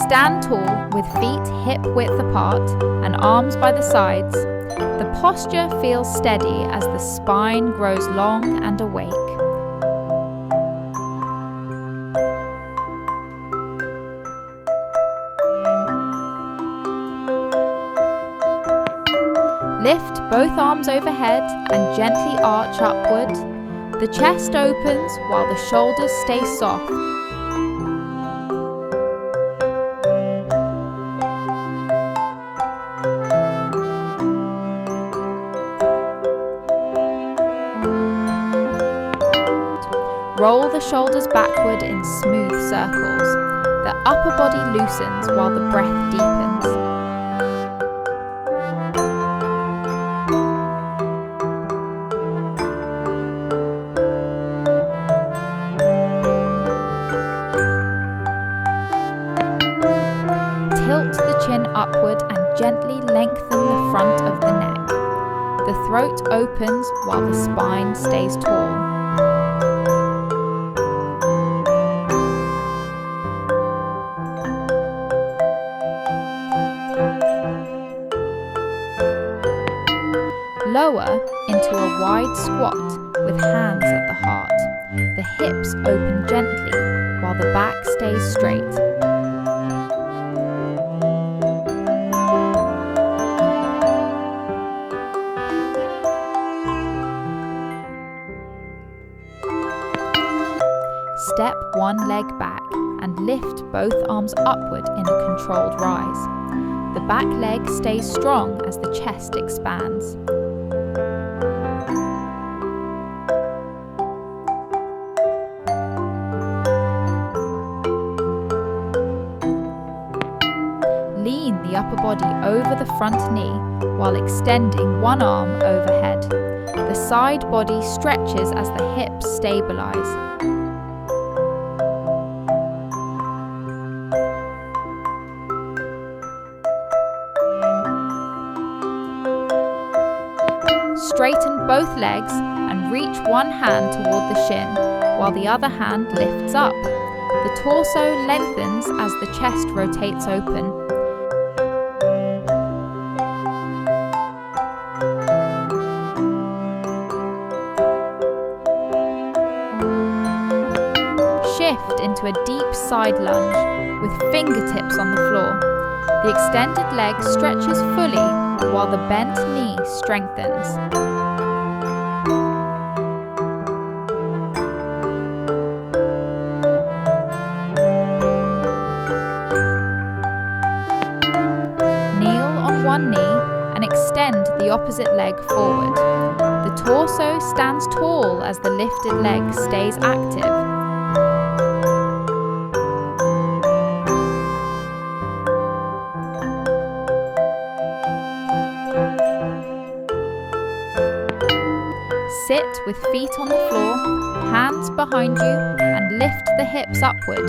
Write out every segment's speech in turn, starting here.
Stand tall with feet hip-width apart and arms by the sides. The posture feels steady as the spine grows long and awake. Lift both arms overhead and gently arch upward. The chest opens while the shoulders stay soft. Roll the shoulders backward in smooth circles. The upper body loosens while the breath deepens. Tilt the chin upward and gently lengthen the front of the neck. The throat opens while the spine stays tall. Lower into a wide squat with hands at the heart. The hips open gently while the back stays straight. Step one leg back and lift both arms upward in a controlled rise. The back leg stays strong as the chest expands. Lean the upper body over the front knee while extending one arm overhead. The side body stretches as the hips stabilize. Straighten both legs and reach one hand toward the shin while the other hand lifts up. The torso lengthens as the chest rotates open. Shift into a deep side lunge with fingertips on the floor. The extended leg stretches fully while the bent knee strengthens. Kneel on one knee and extend the opposite leg forward. The torso stands tall as the lifted leg stays active. Sit with feet on the floor, hands behind you, and lift the hips upward.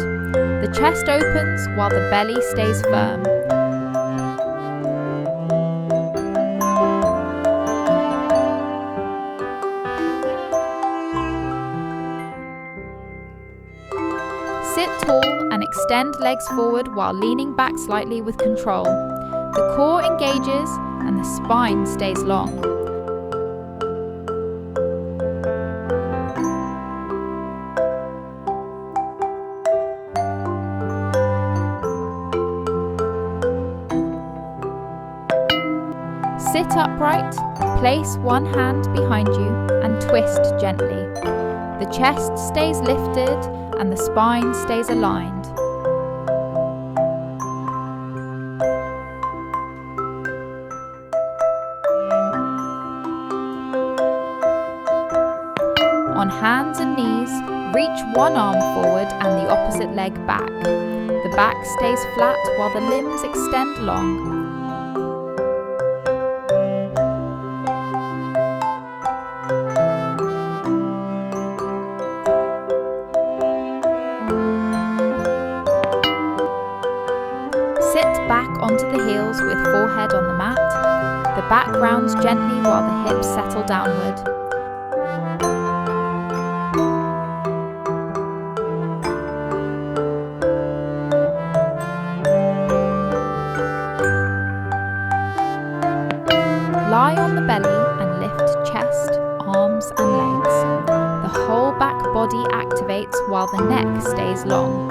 The chest opens while the belly stays firm. Sit tall and extend legs forward while leaning back slightly with control. The core engages and the spine stays long. Sit upright, place one hand behind you and twist gently. The chest stays lifted and the spine stays aligned. On hands and knees, reach one arm forward and the opposite leg back. The back stays flat while the limbs extend long. Sit back onto the heels with forehead on the mat. The back rounds gently while the hips settle downward. body activates while the neck stays long.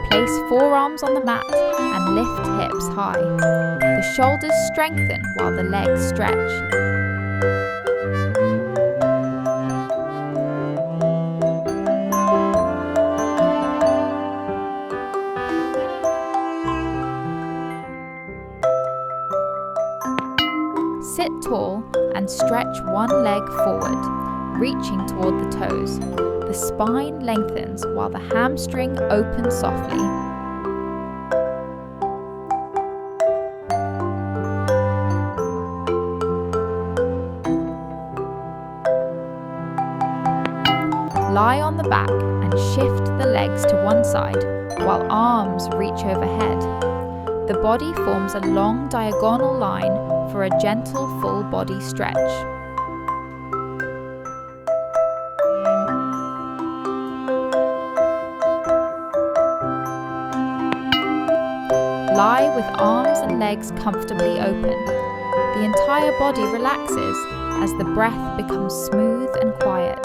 Place forearms on the mat and lift hips high. The shoulders strengthen while the legs stretch. Sit tall and stretch one leg forward, reaching toward the toes. The spine lengthens while the hamstring opens softly. Lie on the back and shift the legs to one side while arms reach overhead. The body forms a long diagonal line for a gentle full body stretch. Lie with arms and legs comfortably open. The entire body relaxes as the breath becomes smooth and quiet.